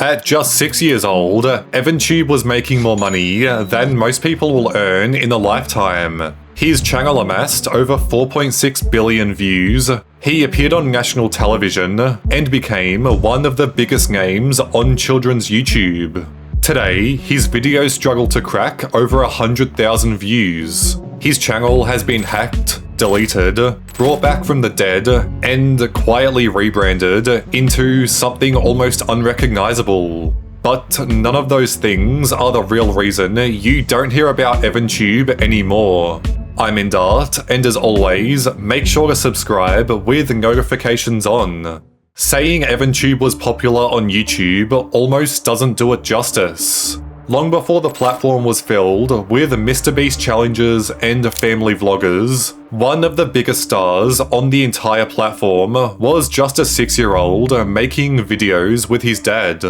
At just 6 years old, EvanTube was making more money than most people will earn in a lifetime. His channel amassed over 4.6 billion views. He appeared on national television and became one of the biggest names on children's YouTube. Today, his videos struggle to crack over 100,000 views. His channel has been hacked, deleted, brought back from the dead, and quietly rebranded into something almost unrecognizable. But none of those things are the real reason you don't hear about EvanTube anymore. I'm Indart, and as always, make sure to subscribe with notifications on. Saying EvanTube was popular on YouTube almost doesn't do it justice. Long before the platform was filled with MrBeast challenges and family vloggers, one of the biggest stars on the entire platform was just a 6-year-old making videos with his dad.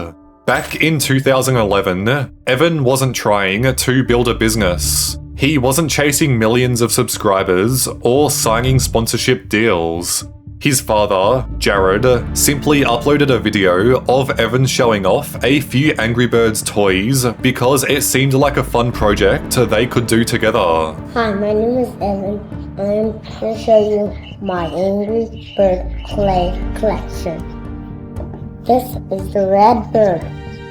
Back in 2011, Evan wasn't trying to build a business. He wasn't chasing millions of subscribers or signing sponsorship deals. His father, Jared, simply uploaded a video of Evan showing off a few Angry Birds toys because it seemed like a fun project they could do together. Hi, my name is Evan. I'm going to show you my Angry Bird clay collection. This is the red bird.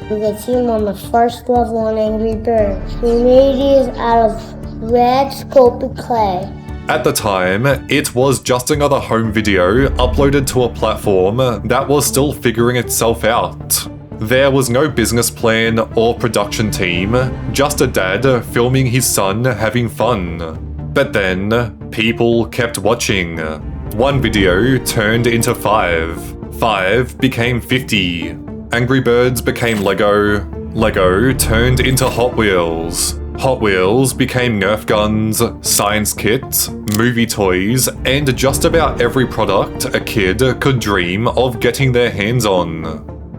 You can see him on the first level on Angry Bird. We made these out of red sculpted clay. At the time, it was just another home video uploaded to a platform that was still figuring itself out. There was no business plan or production team, just a dad filming his son having fun. But then, people kept watching. One video turned into 5. 5 became 50. Angry Birds became Lego. Lego turned into Hot Wheels. Hot Wheels became Nerf guns, science kits, movie toys, and just about every product a kid could dream of getting their hands on.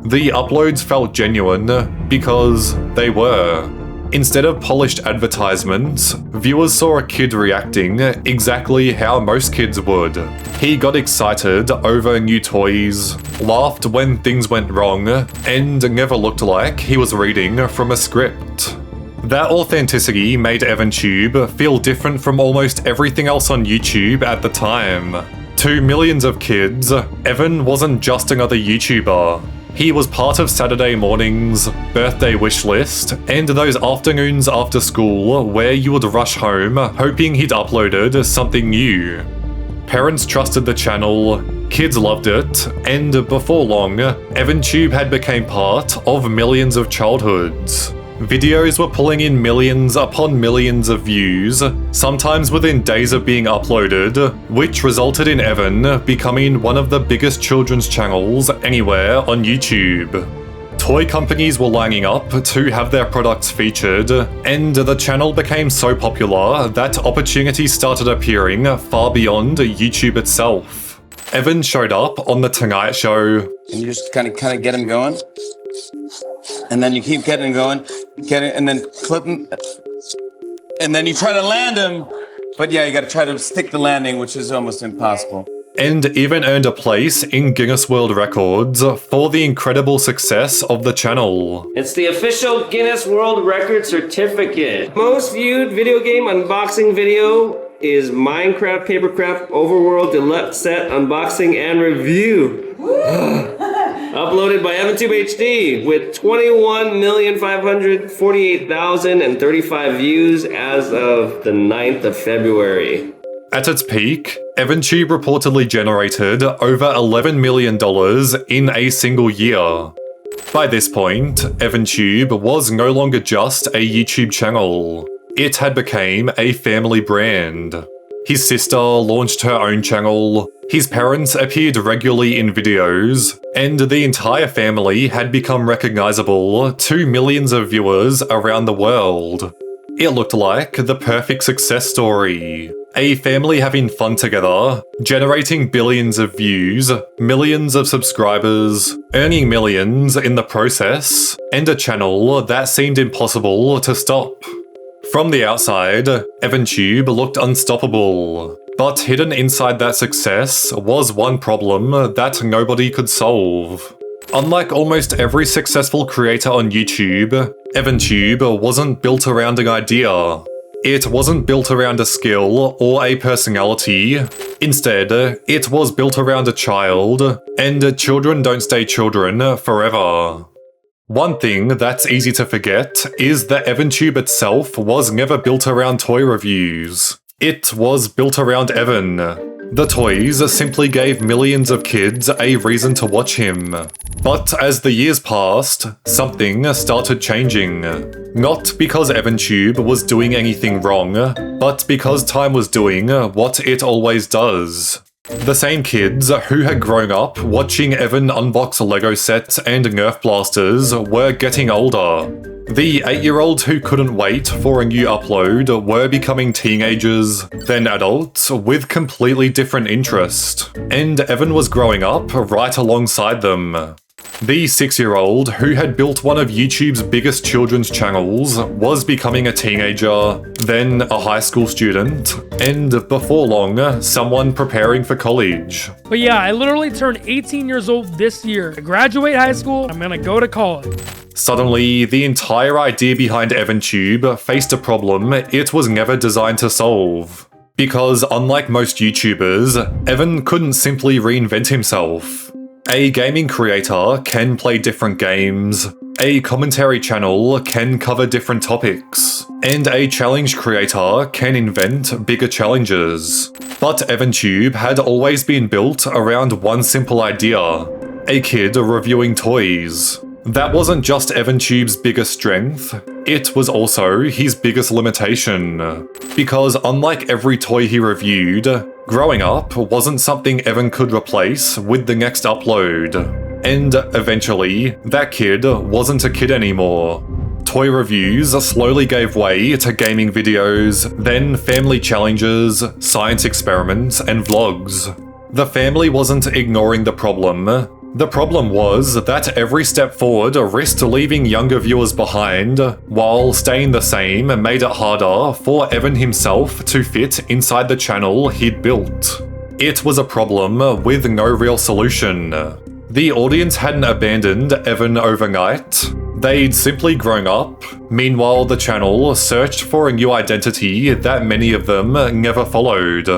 The uploads felt genuine because they were. Instead of polished advertisements, viewers saw a kid reacting exactly how most kids would. He got excited over new toys, laughed when things went wrong, and never looked like he was reading from a script. That authenticity made EvanTube feel different from almost everything else on YouTube at the time. To millions of kids, Evan wasn't just another YouTuber. He was part of Saturday mornings, birthday wish list, and those afternoons after school where you would rush home hoping he'd uploaded something new. Parents trusted the channel, kids loved it, and before long, EvanTube had become part of millions of childhoods. Videos were pulling in millions upon millions of views, sometimes within days of being uploaded, which resulted in Evan becoming one of the biggest children's channels anywhere on YouTube. Toy companies were lining up to have their products featured, and the channel became so popular that opportunities started appearing far beyond YouTube itself. Evan showed up on The Tonight Show. And you just kind of get him going. And then you keep getting going, and then clip him, and then you try to land him, but yeah, you gotta try to stick the landing, which is almost impossible. And even earned a place in Guinness World Records for the incredible success of the channel. It's the official Guinness World Record certificate. Most viewed video game unboxing video is Minecraft Papercraft Overworld Deluxe Set Unboxing and Review. Uploaded by EvanTube HD with 21,548,035 views as of the 9th of February. At its peak, EvanTube reportedly generated over $11 million in a single year. By this point, EvanTube was no longer just a YouTube channel. It had become a family brand. His sister launched her own channel, his parents appeared regularly in videos, and the entire family had become recognizable to millions of viewers around the world. It looked like the perfect success story. A family having fun together, generating billions of views, millions of subscribers, earning millions in the process, and a channel that seemed impossible to stop. From the outside, EvanTube looked unstoppable. But hidden inside that success was one problem that nobody could solve. Unlike almost every successful creator on YouTube, EvanTube wasn't built around an idea. It wasn't built around a skill or a personality. Instead, it was built around a child, and children don't stay children forever. One thing that's easy to forget is that EvanTube itself was never built around toy reviews. It was built around Evan. The toys simply gave millions of kids a reason to watch him. But as the years passed, something started changing. Not because EvanTube was doing anything wrong, but because time was doing what it always does. The same kids who had grown up watching Evan unbox Lego sets and Nerf blasters were getting older. The 8-year-olds who couldn't wait for a new upload were becoming teenagers, then adults with completely different interests, and Evan was growing up right alongside them. The 6-year-old who had built one of YouTube's biggest children's channels was becoming a teenager, then a high school student, and before long, someone preparing for college. But yeah, I literally turned 18 years old this year. I graduate high school, I'm gonna go to college. Suddenly, the entire idea behind EvanTube faced a problem it was never designed to solve. Because unlike most YouTubers, Evan couldn't simply reinvent himself. A gaming creator can play different games, a commentary channel can cover different topics, and a challenge creator can invent bigger challenges. But EvanTube had always been built around one simple idea: a kid reviewing toys. That wasn't just EvanTube's biggest strength, it was also his biggest limitation. Because unlike every toy he reviewed, growing up wasn't something Evan could replace with the next upload. And eventually, that kid wasn't a kid anymore. Toy reviews slowly gave way to gaming videos, then family challenges, science experiments, and vlogs. The family wasn't ignoring the problem. The problem was that every step forward risked leaving younger viewers behind, while staying the same made it harder for Evan himself to fit inside the channel he'd built. It was a problem with no real solution. The audience hadn't abandoned Evan overnight. They'd simply grown up. Meanwhile, the channel searched for a new identity that many of them never followed.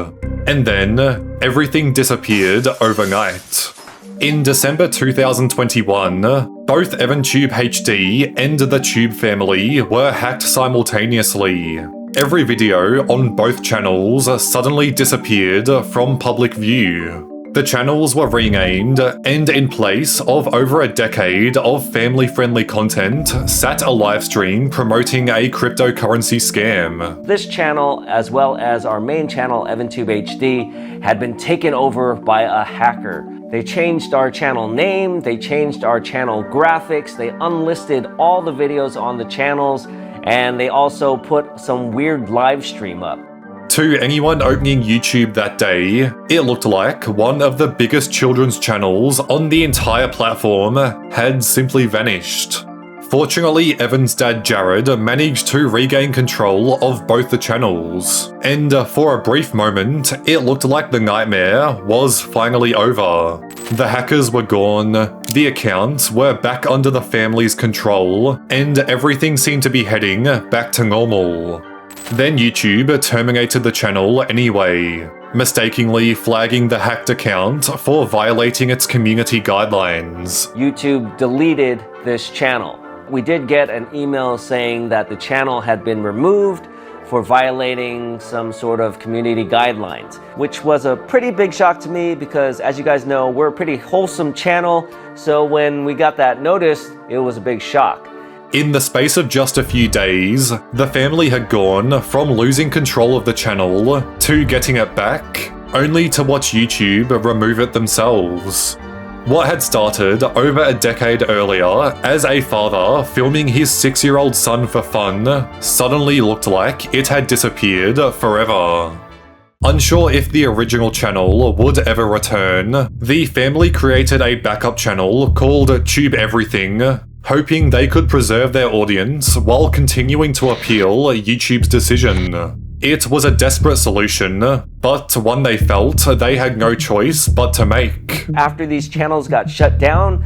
And then, everything disappeared overnight. In December 2021, both EvanTube HD and the Tube family were hacked simultaneously. Every video on both channels suddenly disappeared from public view. The channels were renamed, and in place of over a decade of family-friendly content, sat a livestream promoting a cryptocurrency scam. This channel, as well as our main channel, EvanTube HD, had been taken over by a hacker. They changed our channel name, they changed our channel graphics, they unlisted all the videos on the channels, and they also put some weird live stream up. To anyone opening YouTube that day, it looked like one of the biggest children's channels on the entire platform had simply vanished. Fortunately, Evan's dad Jared managed to regain control of both the channels, and for a brief moment, it looked like the nightmare was finally over. The hackers were gone, the accounts were back under the family's control, and everything seemed to be heading back to normal. Then YouTube terminated the channel anyway, mistakenly flagging the hacked account for violating its community guidelines. YouTube deleted this channel. We did get an email saying that the channel had been removed for violating some sort of community guidelines, which was a pretty big shock to me because, as you guys know, we're a pretty wholesome channel, so when we got that notice, it was a big shock. In the space of just a few days, the family had gone from losing control of the channel to getting it back, only to watch YouTube remove it themselves. What had started over a decade earlier as a father filming his 6-year-old son for fun suddenly looked like it had disappeared forever. Unsure if the original channel would ever return, the family created a backup channel called Tube Everything, hoping they could preserve their audience while continuing to appeal YouTube's decision. It was a desperate solution, but one they felt they had no choice but to make. After these channels got shut down,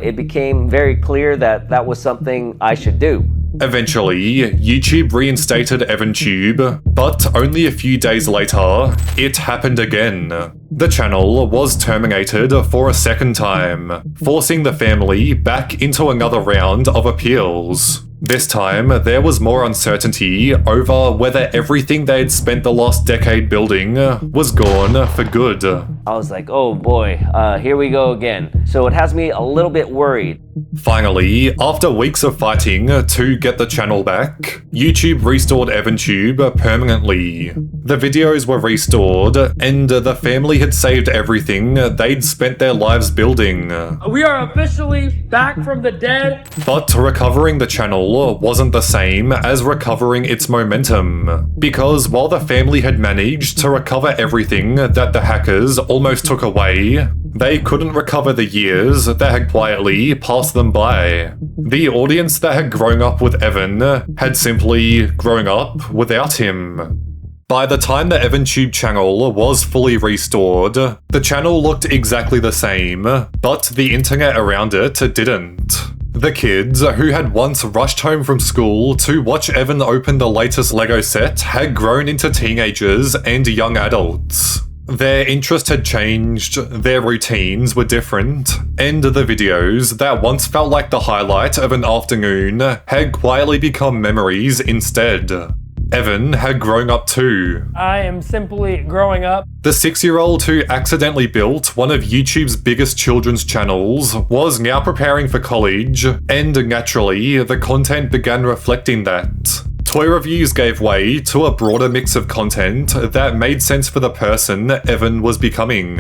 it became very clear that that was something I should do. Eventually, YouTube reinstated EvanTube, but only a few days later, it happened again. The channel was terminated for a second time, forcing the family back into another round of appeals. This time, there was more uncertainty over whether everything they had spent the last decade building was gone for good. I was like, oh boy, here we go again. So it has me a little bit worried. Finally, after weeks of fighting to get the channel back, YouTube restored EvanTube permanently. The videos were restored, and the family had saved everything they'd spent their lives building. We are officially back from the dead. But recovering the channel wasn't the same as recovering its momentum, because while the family had managed to recover everything that the hackers almost took away, they couldn't recover the years that had quietly passed them by. The audience that had grown up with Evan had simply grown up without him. By the time the EvanTube channel was fully restored, the channel looked exactly the same, but the internet around it didn't. The kids who had once rushed home from school to watch Evan open the latest LEGO set had grown into teenagers and young adults. Their interest had changed, their routines were different, and the videos that once felt like the highlight of an afternoon had quietly become memories instead. Evan had grown up too. I am simply growing up. The 6-year-old who accidentally built one of YouTube's biggest children's channels was now preparing for college, and naturally, the content began reflecting that. Toy reviews gave way to a broader mix of content that made sense for the person Evan was becoming.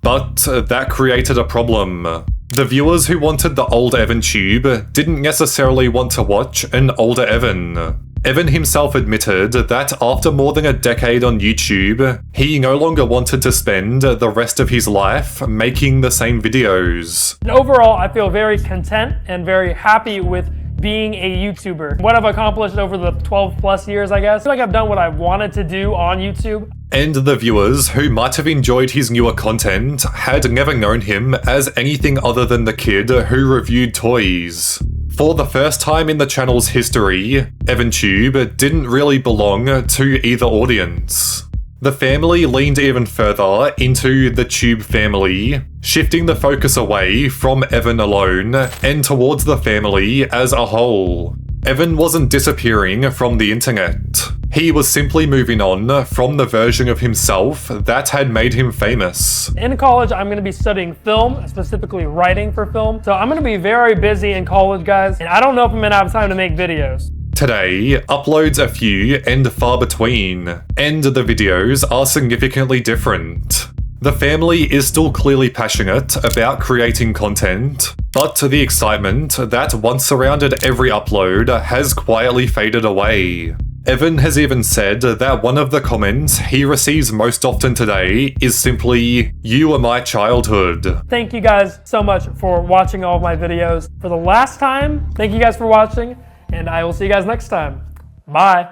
But that created a problem. The viewers who wanted the old EvanTube didn't necessarily want to watch an older Evan. Evan himself admitted that after more than a decade on YouTube, he no longer wanted to spend the rest of his life making the same videos. And overall, I feel very content and very happy with being a YouTuber. What I've accomplished over the 12 plus years, I guess. I feel like I've done what I wanted to do on YouTube. And the viewers who might have enjoyed his newer content had never known him as anything other than the kid who reviewed toys. For the first time in the channel's history, EvanTube didn't really belong to either audience. The family leaned even further into the Tube family, shifting the focus away from Evan alone and towards the family as a whole. Evan wasn't disappearing from the internet. He was simply moving on from the version of himself that had made him famous. In college, I'm going to be studying film, specifically writing for film. So I'm going to be very busy in college, guys, and I don't know if I'm going to have time to make videos. Today, uploads are few and far between, and the videos are significantly different. The family is still clearly passionate about creating content, but the excitement that once surrounded every upload has quietly faded away. Evan has even said that one of the comments he receives most often today is simply, "You were my childhood." Thank you guys so much for watching all of my videos. For the last time, thank you guys for watching, and I will see you guys next time. Bye.